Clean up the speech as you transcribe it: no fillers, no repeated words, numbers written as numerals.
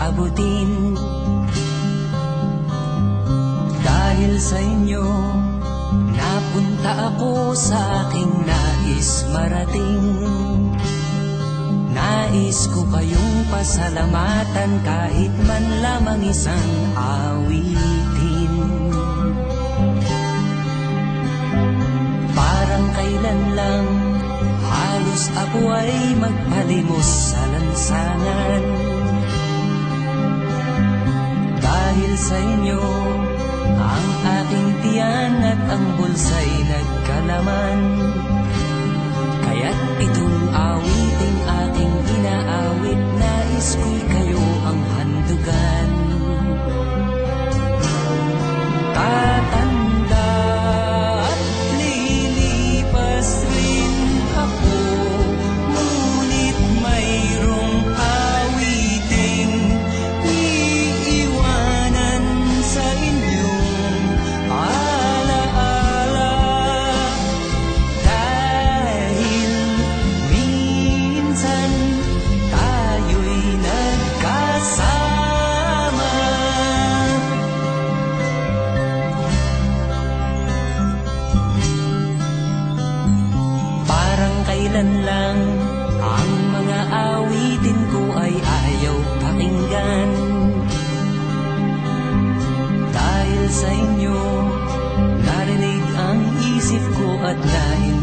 abutin. Dahil sa inyo, napunta ako sa aking nais marating. Nais ko kayong pasalamatan kahit man lamang isang awitin. Parang kailan lang halos ako ay magpalimos sa lansangan. Dahil sa inyo, ang aking tiyan at ang bulsa'y nagkalaman. Kaya't itong awiting aking inaawit, nais ko'y kayo ang handugan. Tatanda at lilipas rin ako, ngunit mayroong awiting iiwanan sa inyong alaala. Dahil minsan tayo'y nagkasama. Parang kailan lang ang mga awitin ko ay ayaw pakinggan. Dahil sa inyo, narinig ang isip ko at nais